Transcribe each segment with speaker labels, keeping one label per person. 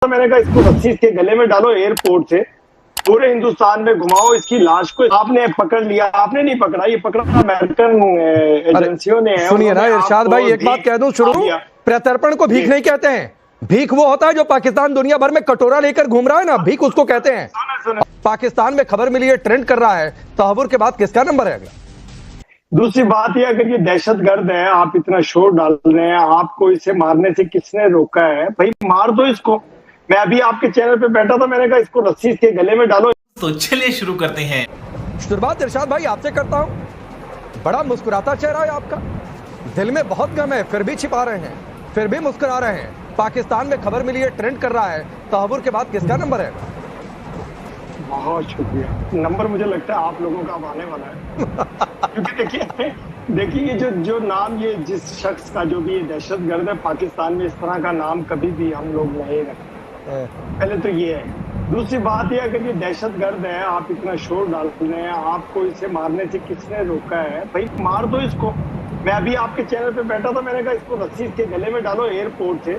Speaker 1: तो मैंने कहा इसको रस्सी इसके गले में डालो, एयरपोर्ट से पूरे हिंदुस्तान में घुमाओ, इसकी लाश को आपने पकड़ लिया। आपने नहीं पकड़ा, ये पकड़ा अमेरिकन एजेंसियों ने है।
Speaker 2: सुनिए ना इरशाद भाई, एक बात कह दूं शुरू, प्रत्यर्पण को भीख नहीं कहते हैं। भीख वो होता है जो पाकिस्तान दुनिया भर में कटोरा लेकर घूम रहा है ना, भीख उसको कहते हैं। पाकिस्तान में खबर मिली है, ट्रेंड कर रहा है, तहव्वुर के बाद किसका नंबर है अगला?
Speaker 1: दूसरी बात यह, अगर ये दहशतगर्द है, आप इतना शोर डाल रहे हैं, आपको इसे मारने से किसने रोका है? भाई मार दो इसको। मैं अभी आपके चैनल पे बैठा था, मैंने कहा इसको रस्सी इसके गले में डालो।
Speaker 3: तो चलिए शुरू करते हैं।
Speaker 2: शुरुआत इरशाद भाई आपसे करता हूं। बड़ा मुस्कुराता चेहरा है आपका, दिल में बहुत गम है, फिर भी छिपा रहे हैं, फिर भी मुस्कुरा रहे हैं। पाकिस्तान में खबर मिली है, ट्रेंड कर रहा है, तहव्वुर के बाद किसका नंबर है?
Speaker 1: बहुत शुक्रिया। नंबर मुझे लगता है आप लोगों का अब आने वाला है। क्योंकि देखिए ये जो नाम, ये जिस शख्स का जो भी दहशतगर्द है, पाकिस्तान में इस तरह का नाम कभी भी हम लोग नहीं रखते। पहले तो ये है। दूसरी बात यह, अगर ये दहशतगर्द है, आप इतना शोर डाल रहे हैं, आपको इसे मारने से किसने रोका है? भाई मार दो इसको। मैं अभी आपके चैनल पे बैठा था, मैंने कहा इसको रस्सी इसके गले में डालो, एयरपोर्ट से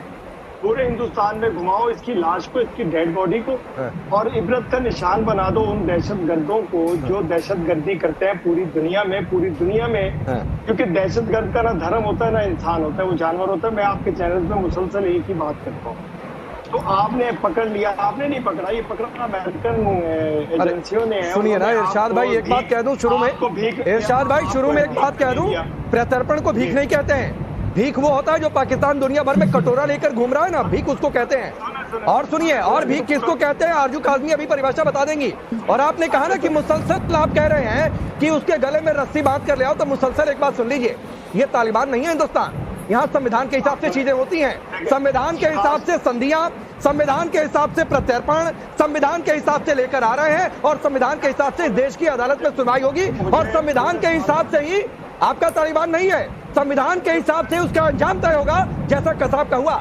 Speaker 1: पूरे हिंदुस्तान में घुमाओ, इसकी लाश को, इसकी डेड बॉडी को, और इबरत का निशान बना दो उन दहशतगर्दों को जो दहशतगर्दी करते हैं पूरी दुनिया में, क्योंकि दहशतगर्द का ना धर्म होता है ना इंसान होता है, वो जानवर होता है। मैं आपके चैनल पे मुसलसल एक ही बात करता हूँ। तो आपने पकड़ लिया, आपने नहीं पकड़ा, ये पकड़ा अमेरिकन एजेंसियों ने है।
Speaker 2: सुनिए ना इरशाद भाई, एक बात कह दूं शुरू में, इरशाद भाई शुरू में एक बात कह दूं, प्रत्यर्पण को भीख नहीं कहते हैं। भीख वो होता है जो पाकिस्तान दुनिया भर में कटोरा लेकर घूम रहा है ना, भीख उसको कहते हैं। और सुनिए, और भीख किसको कहते हैं, आरजू काज़मी अभी परिभाषा बता देंगी। और आपने कहा ना कि मुसलसल आप कह रहे हैं कि उसके गले में रस्सी बांध कर ले आओ, तो मुसलसल एक बात सुन लीजिए, ये तालिबान नहीं है हिंदुस्तान। यहाँ संविधान के हिसाब से चीजें होती हैं, संविधान के हिसाब से संधियां, संविधान के हिसाब से प्रत्यर्पण, संविधान के हिसाब से लेकर आ रहे हैं, और संविधान के हिसाब से देश की अदालत में सुनवाई होगी, और संविधान के हिसाब से ही आपका तालिबान नहीं है, संविधान के हिसाब से उसका अंजाम तय होगा, जैसा कसाब का हुआ।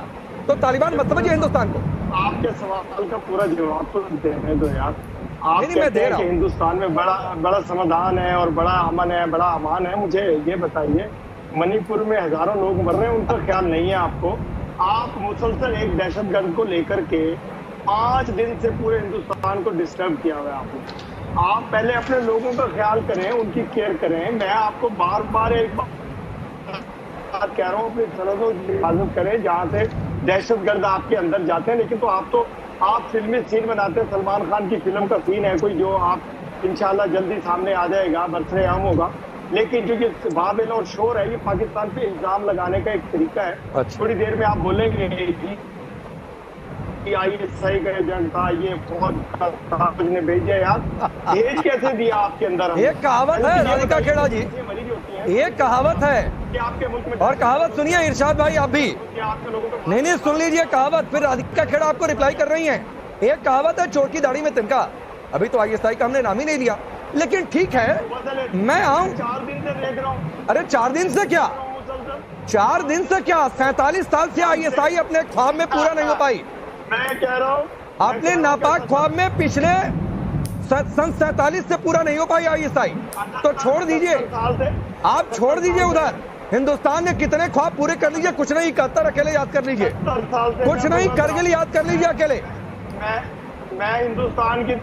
Speaker 2: तो तालिबान मत समझिए हिंदुस्तान को।
Speaker 1: आपके सवाल का पूरा जवाब तो देने दो यार। आप कहते हैं कि हिंदुस्तान में बड़ा समाधान है और बड़ा अमन है, बड़ा अमान है। मुझे ये बताइए, मणिपुर में हजारों लोग मर रहे हैं, उनका ख्याल नहीं है आपको? आप मुसलसल एक दहशतगर्द को लेकर के 5 दिन से पूरे हिंदुस्तान को डिस्टर्ब किया हुआ है आपने। आप पहले अपने लोगों का ख्याल करें, उनकी केयर करें। मैं आपको बार बार एक बात कह रहा हूँ, अपनी सरहदों की हिफाजत करें जहाँ से दहशतगर्द आपके अंदर जाते हैं। लेकिन तो आप फिल्मी सीन बनाते हैं, सलमान खान की फिल्म का सीन है कोई, जो आप इंशाल्लाह जल्दी सामने आ जाएगा, बरसरे आम होगा। लेकिन जो ये बाबिल और शोर है, ये पाकिस्तान पे इल्जाम लगाने का एक तरीका है।
Speaker 2: अच्छा।
Speaker 1: थोड़ी देर में आप बोलेंगे कि ISI का एजेंट था, ये फौज ने भेजा। यार भेज कैसे दिया आपके अंदर?
Speaker 2: एक कहावत है राधिका खेड़ा जी, एक कहावत है
Speaker 1: कि आपके मुल्क में,
Speaker 2: और कहावत सुनिए इरशाद भाई आप भी,
Speaker 1: आपके लोगों को
Speaker 2: नहीं सुन लीजिए कहावत, फिर राधिका खेड़ा आपको रिप्लाई कर रही हैं। एक कहावत है, चोर की दाढ़ी में तिनका। अभी तो ISI का हमने नाम ही नहीं लिया, लेकिन ठीक है मैं आऊं।
Speaker 1: 4 दिन से देख रहा हूँ।
Speaker 2: अरे 4 दिन से क्या, 4 दिन से क्या, 47 साल से ISI अपने ख्वाब में पूरा नहीं हो पाई।
Speaker 1: मैं कह रहा हूँ
Speaker 2: अपने नापाक ख्वाब में पिछले सन 47 से पूरा नहीं हो पाई ISI, तो छोड़ दीजिए, आप छोड़ दीजिए उधर। हिंदुस्तान ने कितने ख्वाब पूरे कर लीजिए, कुछ नहीं, 71 अकेले याद कर लीजिए, कुछ नहीं, करगिल याद कर लीजिए अकेले।
Speaker 1: मैं हिंदुस्तान की,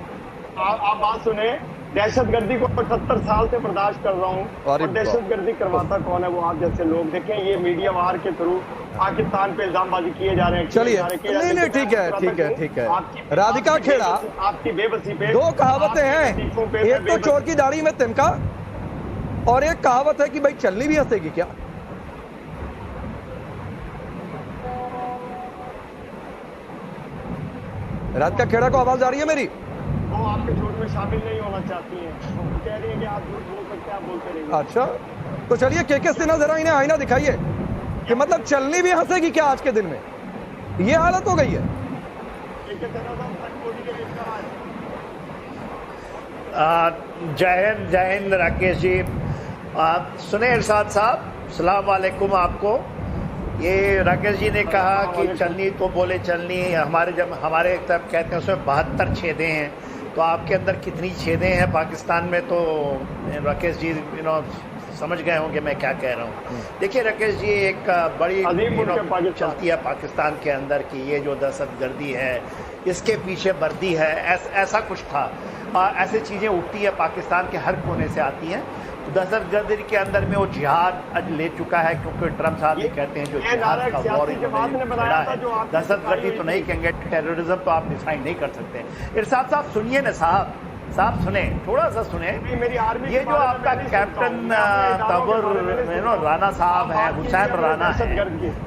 Speaker 1: आप बात सुने, दहशतगर्दी को 78 साल से बर्दाश्त कर रहा हूँ। और दहशतगर्दी करवाता कौन है? वो आप जैसे लोग। देखें, ये मीडिया वार के थ्रू पाकिस्तान पे इल्जामबाजी किए जा रहे हैं।
Speaker 2: चलिए नहीं, ठीक है। राधिका खेड़ा,
Speaker 1: आपकी बेबसी पे
Speaker 2: 2 कहावतें हैं, एक तो चोर की दाढ़ी में तिनका, और एक कहावत है कि भाई चलनी भी हंसेगी क्या। राधिका खेड़ा को आवाज आ रही है मेरी?
Speaker 1: वो आपके झूठ में शामिल नहीं होना चाहती हैं, वो कह रही है कि आप झूठ बोल सकते हैं, आप बोलते रहिए।
Speaker 2: अच्छा, तो चलिए KK सिन्हा जरा इन्हें आईना दिखाइए कि मतलब चलनी भी हंसेगी क्या आज के दिन में, ये हालत हो गई है।
Speaker 4: जय हिंद राकेश जी। सुने इरशाद साहब, सलाम वालेकुम आपको। ये राकेश जी ने कहा कि चलनी तो बोले चलनी, हमारे तरफ कहते हैं उसमें 72 छेदें हैं, तो आपके अंदर कितनी छेदें हैं पाकिस्तान में? तो राकेश जी समझ गए होंगे मैं क्या कह रहा हूँ। देखिए राकेश जी, एक बड़ी चलती है पाकिस्तान के अंदर कि ये जो दहशतगर्दी है इसके पीछे वर्दी है, ऐसा कुछ था। ऐसी चीज़ें उठती है पाकिस्तान के हर कोने से आती हैं। दहशतगर्दी के अंदर में वो जिहाद ले चुका है, क्योंकि ट्रम्प साहब ये कहते हैं जो जिहाद का वॉर खड़ा है, दहशतगर्दी तो नहीं कहेंगे, टेररिज्म तो आप डिफाइन नहीं कर सकते। इरशाद साहब सुनिए ना साहब सुने, थोड़ा सा सुने। ये जो आपका कैप्टन तबर राणा साहब है, हुसैन राणा है,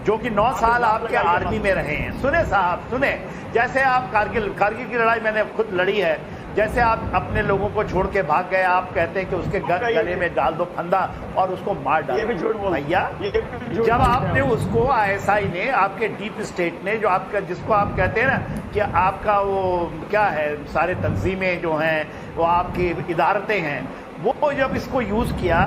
Speaker 4: जो कि 9 साल आपके आर्मी में रहे हैं। सुने साहब सुने, जैसे आप कारगिल की लड़ाई मैंने खुद लड़ी है, जैसे आप अपने लोगों को छोड़ के भाग गए, आप कहते हैं कि उसके गले में डाल दो फंदा और उसको मार डालो। भैया जब आपने उसको ISI ने, आपके डीप स्टेट ने, जो आपका जिसको आप कहते हैं ना कि आपका वो क्या है, सारे तंजीमें जो हैं वो आपकी इदारतें हैं, वो जब इसको यूज़ किया,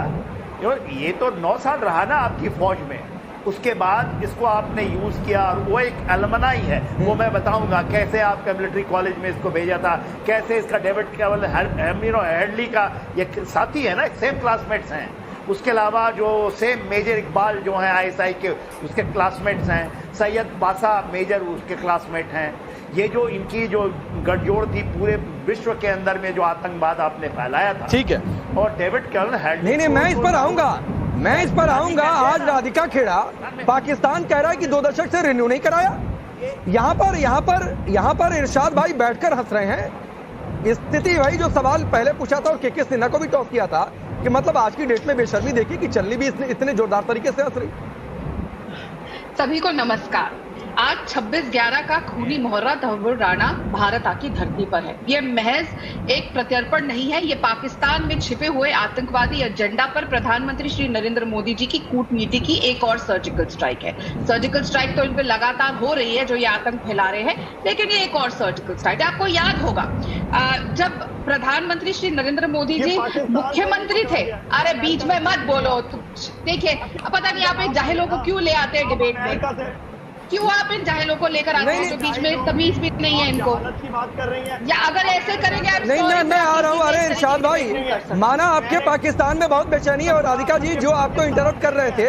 Speaker 4: ये तो 9 साल रहा ना आपकी फौज में, उसके बाद इसको आपने यूज़ किया और वो एक अलमनाई है, वो मैं बताऊंगा कैसे आपका मिलिट्री कॉलेज में इसको भेजा था, कैसे इसका डेविड केवल हेडली का ये साथी है ना, सेम क्लासमेट्स हैं। उसके अलावा जो सेम मेजर इकबाल जो हैं ISI के, उसके क्लासमेट्स हैं, सैयद बासा मेजर उसके क्लासमेट हैं। ये जो इनकी जो गठजोड़ थी पूरे विश्व के अंदर में, जो आतंकवाद आपने फैलाया था, ठीक है, और डेविड केवल हेडली।
Speaker 2: नहीं, मैं इस पर आऊंगा। आज राधिका खेड़ा पाकिस्तान कह रहा है कि 2 दशक से रिन्यू नहीं कराया। यहाँ पर इरशाद भाई बैठकर हंस रहे हैं। स्थिति भाई जो सवाल पहले पूछा था और के सिन्हा को भी टॉस किया था कि मतलब आज की डेट में बेशर्मी देखी कि चलनी भी इतने जोरदार तरीके से हंस रही।
Speaker 5: सभी को नमस्कार। आज 26/11 का खूनी मुहर्रा तहव्वुर राणा भारत की धरती पर है। ये महज एक प्रत्यर्पण नहीं है, ये पाकिस्तान में छिपे हुए आतंकवादी एजेंडा पर प्रधानमंत्री श्री नरेंद्र मोदी जी की कूटनीति की एक और सर्जिकल स्ट्राइक है। सर्जिकल स्ट्राइक तो इन पे लगातार हो रही है जो ये आतंक फैला रहे हैं, लेकिन ये एक और सर्जिकल स्ट्राइक है। आपको याद होगा जब प्रधानमंत्री श्री नरेंद्र मोदी जी मुख्यमंत्री थे, अरे बीच में मत बोलो, देखिए पता नहीं आप इन जाहिलों को क्यों ले आते हैं डिबेट में, क्यों आप इन जाहिलों को लेकर आते हैं जो बीच में तमीज भी नहीं है इनको, या अगर ऐसे करेंगे आप।
Speaker 2: नहीं मैं आ रहा हूँ। अरे इरशाद भाई, माना आपके पाकिस्तान में बहुत बेचैनी है, और राधिका जी जो आपको इंटरप्ट कर रहे थे,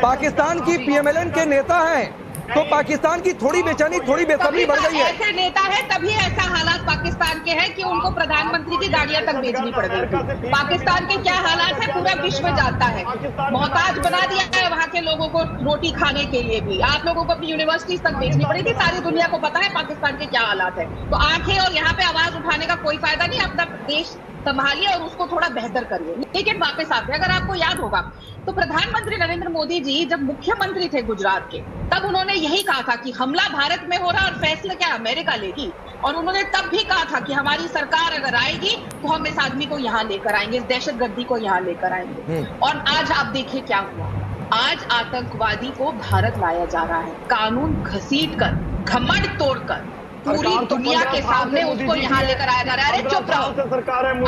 Speaker 2: पाकिस्तान की PMLN के नेता हैं, तो पाकिस्तान की थोड़ी बेचैनी, थोड़ी बेसब्री बढ़ गई है।
Speaker 5: ऐसे नेता है तभी ऐसा हालात पाकिस्तान के हैं कि उनको प्रधानमंत्री की गाड़ियां तक बेचनी पड़ गई। पाकिस्तान के क्या हालात है पूरा विश्व जानता है। मोहताज बना दिया है वहां के लोगों को रोटी खाने के लिए भी। आप लोगों को अपनी यूनिवर्सिटीज तक बेचनी पड़ी थी। सारी दुनिया को पता है पाकिस्तान के क्या हालात है। तो आंखें और यहाँ पे आवाज उठाने का कोई फायदा नहीं। अपना देश संभालिए और उसको थोड़ा बेहतर करिए। लेकिन वापस आते, अगर आपको याद होगा तो प्रधानमंत्री नरेंद्र मोदी जी जब मुख्यमंत्री थे गुजरात के, तब उन्होंने यही कहा था कि हमला भारत में हो रहा और फैसला क्या अमेरिका लेगी। और उन्होंने तब भी कहा था कि हमारी सरकार अगर आएगी तो हम इस आदमी को यहाँ लेकर आएंगे, इस दहशतगर्दी को यहाँ लेकर आएंगे। और आज आप देखिए क्या हुआ। आज आतंकवादी को भारत लाया जा रहा है, कानून घसीट कर, घमंड तोड़कर, पूरी दुनिया के सामने उसको यहाँ लेकर आया जा रहा है। अरे चुप रहो,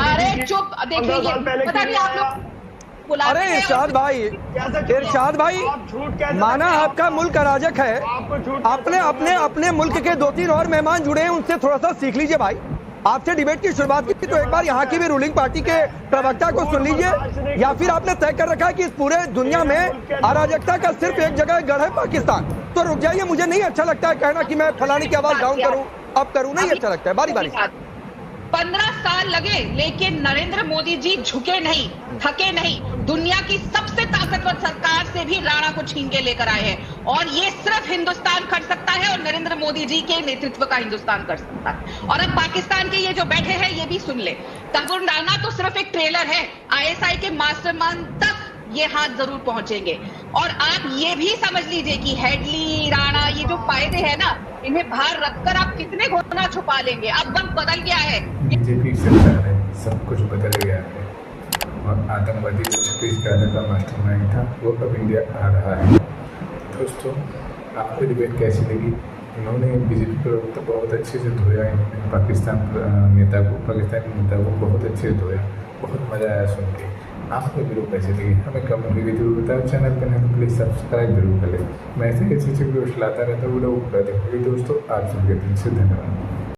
Speaker 5: अरे चुप। देखिए पता नहीं आप लोग।
Speaker 2: अरे इरशाद भाई, माना आपका मुल्क अराजक है, अपने मुल्क के 2-3 और मेहमान जुड़े हैं, उनसे थोड़ा सा सीख लीजिए भाई। आपसे डिबेट की शुरुआत की तो एक बार यहाँ की भी रूलिंग पार्टी के प्रवक्ता को सुन लीजिए, या फिर आपने तय कर रखा है कि इस पूरे दुनिया में अराजकता का सिर्फ एक जगह गढ़ है पाकिस्तान। तो रुक जाइए, मुझे नहीं अच्छा लगता है कहना कि मैं फलाने की आवाज डाउन करूं, अब करूं, नहीं अच्छा लगता है। बारी बारी
Speaker 5: 15 साल लगे, लेकिन नरेंद्र मोदी जी झुके नहीं, थके नहीं। दुनिया की सबसे ताकतवर सरकार से भी राणा को छीन के लेकर आए हैं। और ये सिर्फ हिंदुस्तान कर सकता है और नरेंद्र मोदी जी के नेतृत्व का हिंदुस्तान कर सकता है। और अब पाकिस्तान के ये जो बैठे हैं ये भी सुन ले, तहव्वुर राणा तो सिर्फ एक ट्रेलर है, ISI के मास्टरमाइंड तक ये हाथ जरूर पहुंचेंगे। और आप ये भी समझ लीजिए कि हेडली, राणा, ये जो फायदे हैं ना, इन्हें बाहर रखकर आप कितने घोना छुपा लेंगे। अब वक्त बदल गया है,
Speaker 6: बीजेपी सरकार है, सब कुछ बदल गया है। और आतंकवादी जो 26/11 का मास्टरमाइंड था वो अब इंडिया आ रहा है। दोस्तों, आपको डिबेट कैसी लगी? उन्होंने बीजेपी प्रवक्ता बहुत अच्छे से धोया, इन्होंने पाकिस्तानी नेता को बहुत अच्छे से धोया, बहुत मज़ा आया सुन के। आपको वीडियो कैसे लगी हमें कमेंट करके जरूर बताओ। चैनल पर नहीं तो प्लीज़ सब्सक्राइब जरूर करें। मैं ऐसे अच्छे वीडियोस लाता रहता हूँ, वीडियो को देखिए। दोस्तों आप सबके दिल से धन्यवाद।